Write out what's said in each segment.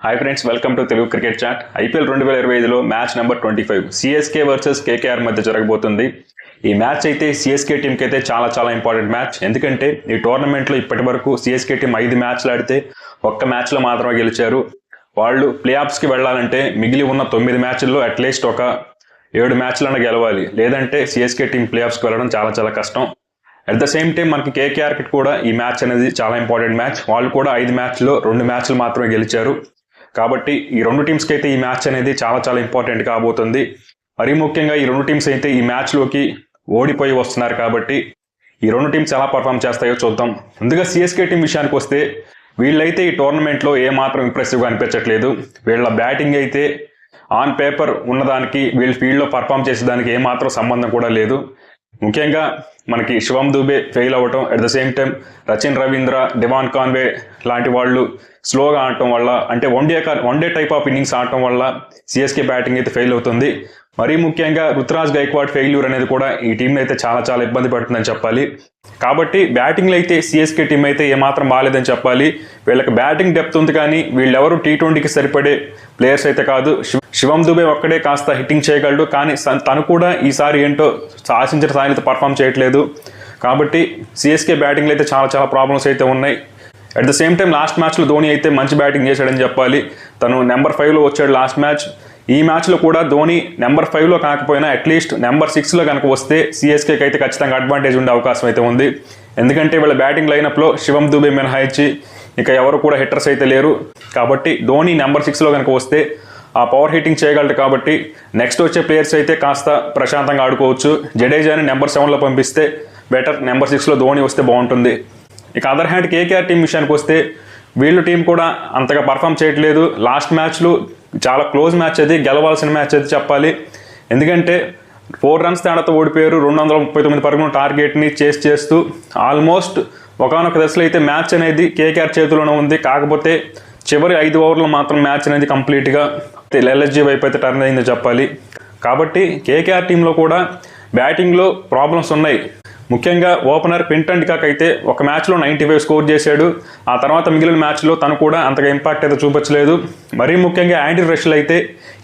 Hi friends, welcome to Telugu cricket chat. IPL 2025లో match number 25 CSK versus KKR మధ్య జరగబోతుంది. ఈ మ్యాచ్ అయితే సిఎస్కే టీంకి అయితే చాలా ఇంపార్టెంట్ మ్యాచ్. ఎందుకంటే ఈ టోర్నమెంట్లో ఇప్పటి వరకు సిఎస్కే టీం 5 మ్యాచ్లు ఆడితే ఒక్క మ్యాచ్లో మాత్రమే గెలిచారు. వాళ్ళు ప్లే ఆఫ్స్కి వెళ్ళాలంటే మిగిలి ఉన్న 9 మ్యాచ్ల్లో అట్లీస్ట్ ఒక 7 మ్యాచ్లన్నా గెలవాలి. లేదంటే సిఎస్కే టీం ప్లే ఆఫ్స్కి వెళ్ళడం చాలా కష్టం. అట్ ద సేమ్ టైం మనకి కేకేఆర్కి కూడా ఈ మ్యాచ్ అనేది చాలా ఇంపార్టెంట్ మ్యాచ్. వాళ్ళు కూడా 5 మ్యాచ్లో 2 మ్యాచ్లు మాత్రమే గెలిచారు. కాబట్టి ఈ రెండు టీమ్స్కి అయితే ఈ మ్యాచ్ అనేది చాలా ఇంపార్టెంట్ కాబోతుంది. మరీ ముఖ్యంగా ఈ రెండు టీమ్స్ అయితే ఈ మ్యాచ్లోకి ఓడిపోయి వస్తున్నారు. కాబట్టి ఈ రెండు టీమ్స్ ఎలా పర్ఫామ్ చేస్తాయో చూద్దాం. ముందుగా సిఎస్కే టీం విషయానికి వస్తే వీళ్ళైతే ఈ టోర్నమెంట్లో ఏమాత్రం ఇంప్రెసివ్గా అనిపించట్లేదు. వీళ్ళ బ్యాటింగ్ అయితే ఆన్ పేపర్ ఉన్నదానికి వీళ్ళ ఫీల్డ్లో పర్ఫామ్ చేసేదానికి ఏమాత్రం సంబంధం కూడా లేదు. ముఖ్యంగా మనకి శివం దూబే ఫెయిల్ అవ్వటం, at the same time Rachin Ravindra, Devon Conway లాంటి వాళ్ళు స్లోగా ఆడటం వల్ల, అంటే one day type of innings ఆడటం వల్ల సిఎస్కే బ్యాటింగ్ అయితే ఫెయిల్ అవుతుంది. మరీ ముఖ్యంగా రుతురాజ్ గైక్వాడ్ ఫెయిల్యూర్ అనేది కూడా ఈ టీంని అయితే చాలా ఇబ్బంది పడుతుందని చెప్పాలి. కాబట్టి బ్యాటింగ్లో అయితే సిఎస్కే టీం అయితే ఏమాత్రం బాగాలేదని చెప్పాలి. వీళ్ళకి బ్యాటింగ్ డెప్త్ ఉంది, కానీ వీళ్ళెవరు T20కి సరిపడే ప్లేయర్స్ అయితే కాదు. శివం దుబే ఒక్కడే కాస్త హిట్టింగ్ చేయగలడు, కానీ తను కూడా ఈసారి ఏంటో ఆశించిన స్థాయిలో పర్ఫామ్ చేయట్లేదు. కాబట్టి సిఎస్కే బ్యాటింగ్లో అయితే చాలా ప్రాబ్లమ్స్ అయితే ఉన్నాయి. At the same time last మ్యాచ్లో ధోని అయితే మంచి బ్యాటింగ్ చేశాడని చెప్పాలి. తను నెంబర్ 5లో వచ్చాడు లాస్ట్ మ్యాచ్. ఈ మ్యాచ్లో కూడా ధోని నెంబర్ 5లో కాకపోయినా అట్లీస్ట్ నెంబర్ 6లో కనుక వస్తే సిఎస్కేకి అయితే ఖచ్చితంగా అడ్వాంటేజ్ ఉండే అవకాశం అయితే ఉంది. ఎందుకంటే వీళ్ళ బ్యాటింగ్ లైనప్లో శివం దుబే మినహాయించి ఇక ఎవరు కూడా హిట్టర్స్ అయితే లేరు. కాబట్టి ధోని నెంబర్ 6లో కనుక వస్తే ఆ పవర్ హిట్టింగ్ చేయగలరు. కాబట్టి నెక్స్ట్ వచ్చే ప్లేయర్స్ అయితే కాస్త ప్రశాంతంగా ఆడుకోవచ్చు. జడేజాని నెంబర్ 7లో పంపిస్తే బెటర్. నెంబర్ 6లో ధోని వస్తే బాగుంటుంది. ఇక అదర్ హ్యాండ్ కేకేఆర్ టీం విషయానికి వస్తే వీళ్ళ టీం కూడా అంతగా పర్ఫామ్ చేయట్లేదు. లాస్ట్ మ్యాచ్లు చాలా క్లోజ్ మ్యాచ్, అది గెలవాల్సిన మ్యాచ్ అయితే చెప్పాలి. ఎందుకంటే 4 రన్స్ తేడాతో ఓడిపోయారు. 239 పరుగుల టార్గెట్ని చేస్తూ ఆల్మోస్ట్ ఒకనొక దశలో అయితే మ్యాచ్ అనేది కేకేఆర్ చేతిలోనే ఉంది. కాకపోతే చివరి 5 ఓవర్లో మాత్రం మ్యాచ్ అనేది కంప్లీట్గా ఎల్ఎస్జీ వైపు అయితే టర్న్ అయిందని చెప్పాలి. కాబట్టి కేకేఆర్ టీంలో కూడా బ్యాటింగ్లో ప్రాబ్లమ్స్ ఉన్నాయి. ముఖ్యంగా ఓపెనర్ క్వింటన్ డికాక్ అయితే ఒక మ్యాచ్లో 95 స్కోర్ చేశాడు. ఆ తర్వాత మిగిలిన మ్యాచ్లో తను కూడా అంతగా ఇంపాక్ట్ అయితే చూపించలేదు. మరీ ముఖ్యంగా యాండీ రషెల్ అయితే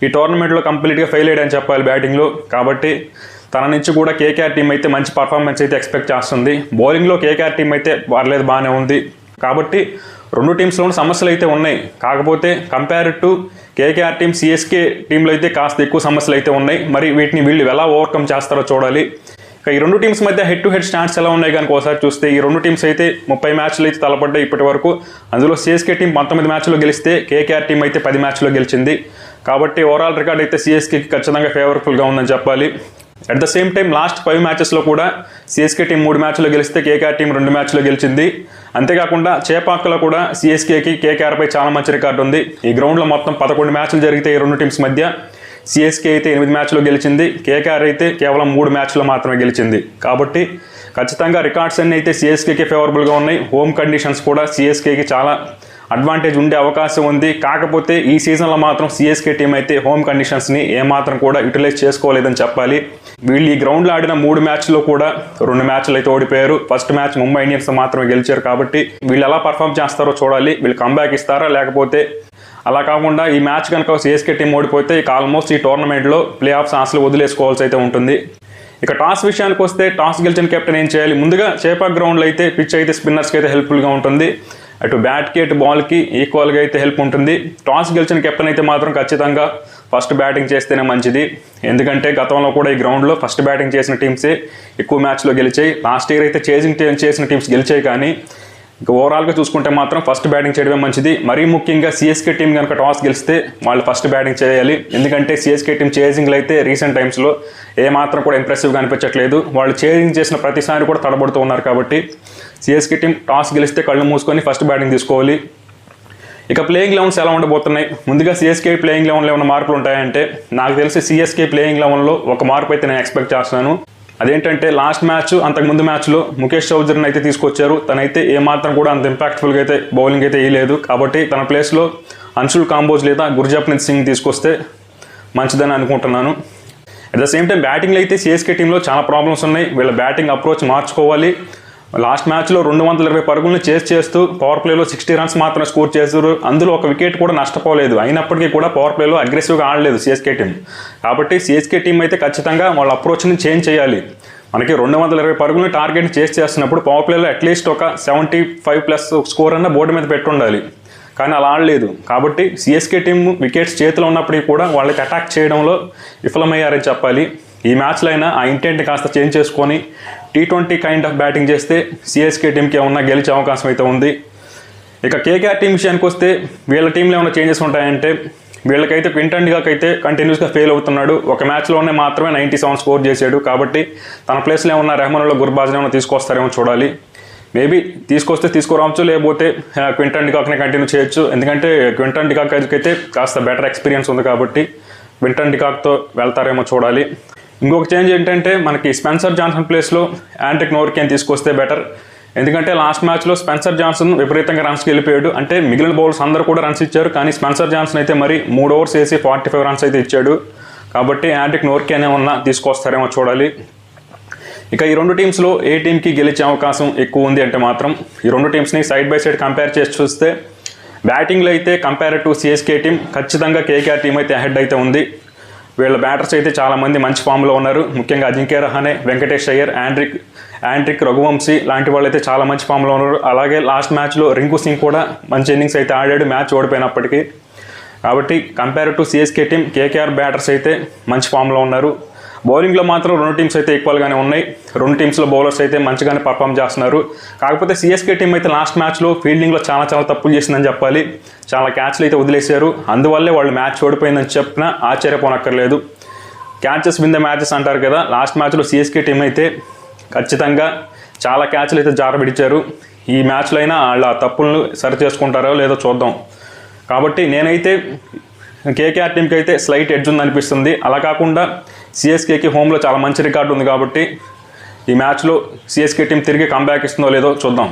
ఈ టోర్నమెంట్లో కంప్లీట్గా ఫెయిల్ అయ్యాడని చెప్పాలి బ్యాటింగ్లో. కాబట్టి తన నుంచి కూడా కేకేఆర్ టీం అయితే మంచి పర్ఫార్మెన్స్ అయితే ఎక్స్పెక్ట్ చేస్తుంది. బౌలింగ్లో కేకేఆర్ టీం అయితే పర్లేదు, బాగానే ఉంది. కాబట్టి రెండు టీమ్స్లోనూ సమస్యలు అయితే ఉన్నాయి. కాకపోతే compare to KKR team, CSK టీంలో అయితే కాస్త ఎక్కువ సమస్యలు అయితే ఉన్నాయి. మరి వీటిని వీళ్ళు ఎలా ఓవర్కమ్ చేస్తారో చూడాలి. ఈ రెండు టీమ్స్ మధ్య హెడ్ టు హెడ్ స్టాండ్స్ ఎలా ఉన్నాయి కనుక ఒకసారి చూస్తే ఈ రెండు టీమ్స్ అయితే 30 మ్యాచ్లు అయితే తలపడ్డాయి ఇప్పటి వరకు. అందులో సిఎస్కే టీం 19 మ్యాచ్లో గెలిస్తే కేకేఆర్ టీం అయితే 10 మ్యాచ్లో గెలిచింది. కాబట్టి ఓవరాల్ రికార్డ్ అయితే సిఎస్కేకి ఖచ్చితంగా ఫేవరబుల్గా ఉందని చెప్పాలి. At the same time last 5 మ్యాచెస్లో కూడా సిఎస్కే టీం 3 మ్యాచ్లో గెలిస్తే కేకేఆర్ టీం 2 మ్యాచ్లో గెలిచింది. అంతేకాకుండా చేపాకలో కూడా సిఎస్కేకి కేకేఆర్పై చాలా మంచి రికార్డు ఉంది. ఈ గ్రౌండ్లో మొత్తం 11 మ్యాచ్లు జరిగితే ఈ రెండు టీమ్స్ మధ్య సిఎస్కే అయితే 8 మ్యాచ్లో గెలిచింది. కేకేఆర్ అయితే కేవలం 3 మ్యాచ్లో మాత్రమే గెలిచింది. కాబట్టి ఖచ్చితంగా రికార్డ్స్ అన్నీ అయితే సిఎస్కేకి ఫేవరబుల్గా ఉన్నాయి. హోమ్ కండిషన్స్ కూడా సిఎస్కేకి చాలా అడ్వాంటేజ్ ఉండే అవకాశం ఉంది. కాకపోతే ఈ సీజన్లో మాత్రం సిఎస్కే టీం అయితే హోమ్ కండిషన్స్ని ఏమాత్రం కూడా యూటిలైజ్ చేసుకోలేదని చెప్పాలి. వీళ్ళు ఈ గ్రౌండ్లో ఆడిన 3 మ్యాచ్లో కూడా 2 మ్యాచ్లు అయితే ఓడిపోయారు. ఫస్ట్ మ్యాచ్ ముంబై ఇండియన్స్ మాత్రమే గెలిచారు. కాబట్టి వీళ్ళు ఎలా పర్ఫామ్ చేస్తారో చూడాలి. వీళ్ళు కంబ్యాక్ ఇస్తారా, లేకపోతే అలా కాకుండా ఈ మ్యాచ్ కనుక సిఎస్కే టీం ఓడిపోతే ఇక ఆల్మోస్ట్ ఈ టోర్నమెంట్లో ప్లే ఆఫ్స్ ఆశలు వదిలేసుకోవాల్సి అయితే ఉంటుంది. ఇక టాస్ విషయానికి వస్తే టాస్ గెలిచిన కెప్టెన్ ఏం చేయాలి? ముందుగా చేపాక్ గ్రౌండ్లో అయితే పిచ్ అయితే స్పిన్నర్స్కి అయితే హెల్ప్ఫుల్గా ఉంటుంది. అటు బ్యాట్కి అటు బాల్కి ఈక్వల్గా అయితే హెల్ప్ ఉంటుంది. టాస్ గెలిచిన కెప్టెన్ అయితే మాత్రం ఖచ్చితంగా ఫస్ట్ బ్యాటింగ్ చేస్తేనే మంచిది. ఎందుకంటే గతంలో కూడా ఈ గ్రౌండ్లో ఫస్ట్ బ్యాటింగ్ చేసిన టీమ్సే ఎక్కువ మ్యాచ్లో గెలిచాయి. లాస్ట్ ఇయర్ అయితే చేసింగ్ చేసిన టీమ్స్ గెలిచాయి, కానీ ఇంకా ఓవరాల్గా చూసుకుంటే మాత్రం ఫస్ట్ బ్యాటింగ్ చేయడమే మంచిది. మరీ ముఖ్యంగా సిఎస్కే టీం కనుక టాస్ గెలిస్తే వాళ్ళు ఫస్ట్ బ్యాటింగ్ చేయాలి. ఎందుకంటే సిఎస్కే టీం చేజింగ్లో అయితే రీసెంట్ టైమ్స్లో ఏమాత్రం కూడా ఇంప్రెసివ్గా అనిపించట్లేదు. వాళ్ళు చేజింగ్ చేసిన ప్రతిసారి కూడా తడబడుతూ ఉన్నారు. కాబట్టి సిఎస్కే టీం టాస్ గెలిస్తే కళ్ళు మూసుకొని ఫస్ట్ బ్యాటింగ్ తీసుకోవాలి. ఇక ప్లేయింగ్ లెవెన్స్ ఎలా ఉండబోతున్నాయి? ముందుగా సిఎస్కే ప్లేయింగ్ లెవెన్లో ఏమైనా మార్పులు ఉంటాయంటే నాకు తెలిసి సిఎస్కే ప్లేయింగ్ లెవెన్లో ఒక మార్పు అయితే నేను ఎక్స్పెక్ట్ చేస్తున్నాను. అదేంటంటే లాస్ట్ మ్యాచ్, అంతకుముందు మ్యాచ్లో ముఖేష్ చౌదరిని అయితే తీసుకొచ్చారు. తనైతే ఏమాత్రం కూడా అంత ఇంపాక్ట్ఫుల్గా అయితే బౌలింగ్ అయితే వేయలేదు. కాబట్టి తన ప్లేస్లో అన్షుల్ కాంబోజ్ లేదా గుర్జప్రీత్ సింగ్ తీసుకొస్తే మంచిదని అనుకుంటున్నాను. అట్ ద సేమ్ టైం బ్యాటింగ్లో అయితే సిఎస్కే టీంలో చాలా ప్రాబ్లమ్స్ ఉన్నాయి. వీళ్ళ బ్యాటింగ్ అప్రోచ్ మార్చుకోవాలి. లాస్ట్ మ్యాచ్లో 220 పరుగులను చేస్తూ పవర్ ప్లేలో 60 రన్స్ మాత్రం స్కోర్ చేశారు. అందులో ఒక వికెట్ కూడా నష్టపోలేదు. అయినప్పటికీ కూడా పవర్ ప్లేలో అగ్రెసివ్గా ఆడలేదు సిఎస్కే టీం. కాబట్టి సిఎస్కే టీం అయితే ఖచ్చితంగా వాళ్ళ అప్రోచ్ని చేంజ్ చేయాలి. మనకి 220 పరుగులను టార్గెట్ చేస్తున్నప్పుడు పవర్ ప్లేలో అట్లీస్ట్ ఒక 75+ స్కోర్ అన్న బోర్డు మీద పెట్టుండాలి. కానీ అలా ఆడలేదు. కాబట్టి సిఎస్కే టీం వికెట్స్ చేతిలో ఉన్నప్పటికీ కూడా వాళ్ళకి అటాక్ చేయడంలో విఫలమయ్యారని చెప్పాలి. ఈ మ్యాచ్లో అయినా ఆ ఇంటెంట్ కాస్త చేంజ్ చేసుకొని T20 కైండ్ ఆఫ్ బ్యాటింగ్ చేస్తే సిఎస్కే టీంకి ఏమన్నా గెలిచే అవకాశం అయితే ఉంది. ఇక కేకేఆర్ టీం విషయానికి వస్తే వీళ్ళ టీంలో ఏమైనా చేంజెస్ ఉంటాయంటే వీళ్ళకైతే క్వింటన్ డికాక్ అయితే కంటిన్యూస్గా ఫెయిల్ అవుతున్నాడు. ఒక మ్యాచ్లోనే మాత్రమే 97 స్కోర్ చేశాడు. కాబట్టి తన ప్లేస్లో ఏమన్నా రెహమాన్లో గుర్బాజ్ని ఏమైనా తీసుకొస్తారేమో చూడాలి. మేబీ తీసుకొస్తే తీసుకురావచ్చు, లేకపోతే క్వింటన్ డికాక్ని కంటిన్యూ చేయొచ్చు. ఎందుకంటే క్వింటన్ డికాక్ అయితే కాస్త బెటర్ ఎక్స్పీరియన్స్ ఉంది కాబట్టి క్వింటన్ డికాక్తో వెళ్తారేమో చూడాలి. ఇంకొక చేంజ్ ఏంటంటే మనకి స్పెన్సర్ జాన్సన్ ప్లేస్లో ఆండ్రిక్ నోర్కియన్ తీసుకొస్తే బెటర్. ఎందుకంటే లాస్ట్ మ్యాచ్లో స్పెన్సర్ జాన్సన్ విపరీతంగా రన్స్కి వెళ్ళిపోయాడు. అంటే మిగిలిన బౌలర్స్ అందరూ కూడా రన్స్ ఇచ్చారు, కానీ స్పెన్సర్ జాన్సన్ అయితే మరి 3 ఓవర్స్ వేసి 45 రన్స్ అయితే ఇచ్చాడు. కాబట్టి ఆండ్రిక్ నోర్కియన్ ఏమన్నా తీసుకొస్తారేమో చూడాలి. ఇక ఈ రెండు టీమ్స్లో ఏ టీంకి గెలిచే అవకాశం ఎక్కువ ఉంది అంటే మాత్రం ఈ రెండు టీమ్స్ని సైడ్ బై సైడ్ కంపేర్ చేసి చూస్తే బ్యాటింగ్లో అయితే కంపేర్ టు సిఎస్కే టీం ఖచ్చితంగా కేకేఆర్ టీం అయితే అహెడ్ అయితే ఉంది. వీళ్ళ బ్యాటర్స్ అయితే చాలామంది మంచి ఫామ్లో ఉన్నారు. ముఖ్యంగా అజింక్య రహానే, వెంకటేష్ అయ్యర్, ఆండ్రిక్ రఘువంశీ లాంటి వాళ్ళు అయితే చాలా మంచి ఫామ్లో ఉన్నారు. అలాగే లాస్ట్ మ్యాచ్లో రింకు సింగ్ కూడా మంచి ఇన్నింగ్స్ అయితే ఆడాడు మ్యాచ్ ఓడిపోయినప్పటికీ. కాబట్టి compare to CSK team KKR batters అయితే మంచి ఫామ్లో ఉన్నారు. బౌలింగ్లో మాత్రం రెండు టీమ్స్ అయితే ఈక్వల్గానే ఉన్నాయి. రెండు టీమ్స్లో బౌలర్స్ అయితే మంచిగానే పర్ఫామ్ చేస్తున్నారు. కాకపోతే సిఎస్కే టీం అయితే లాస్ట్ మ్యాచ్లో ఫీల్డింగ్లో చాలా తప్పులు చేసిందని చెప్పాలి. చాలా క్యాచ్లు అయితే వదిలేశారు. అందువల్లే వాళ్ళు మ్యాచ్ ఓడిపోయిందని చెప్పినా ఆశ్చర్యపోనక్కర్లేదు. క్యాచెస్ విన్ ద మ్యాచెస్ అంటారు కదా, లాస్ట్ మ్యాచ్లో సిఎస్కే టీం అయితే ఖచ్చితంగా చాలా క్యాచ్లు అయితే జారబిడిచారు. ఈ మ్యాచ్లో అయినా వాళ్ళ తప్పులను సరి చేసుకుంటారో లేదో చూద్దాం. కాబట్టి నేనైతే కేకేఆర్ టీంకి అయితే స్లైట్ ఎడ్జ్ ఉందనిపిస్తుంది. అలా కాకుండా సిఎస్కేకి హోమ్లో చాలా మంచి రికార్డు ఉంది కాబట్టి ఈ మ్యాచ్లో సిఎస్కే టీం తిరిగి కంబ్యాక్ ఇస్తుందో లేదో చూద్దాం.